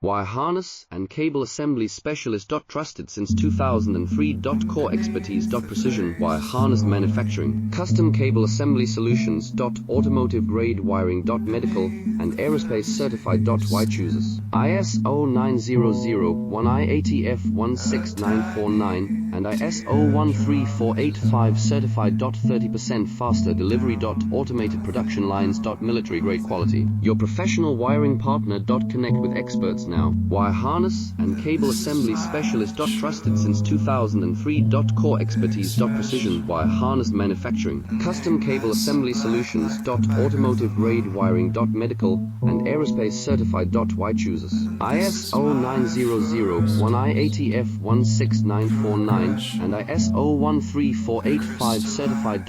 Wire harness and cable assembly specialist. Trusted since 2003. Core expertise. Precision wire harness manufacturing, custom cable assembly solutions. Automotive grade wiring. Medical and aerospace certified. Why chooses ISO 9001 IATF 16949 and ISO 13485 certified. 30% faster delivery. Automated production lines. Military grade quality. Your professional wiring partner. Connect with experts now. Wire harness and cable assembly specialist. Trusted since 2003. Core expertise. Precision wire harness manufacturing, custom cable assembly solutions. Automotive grade wiring. Medical and aerospace certified. Why chooses ISO 9001 IATF 16949 and ISO 13485 certified.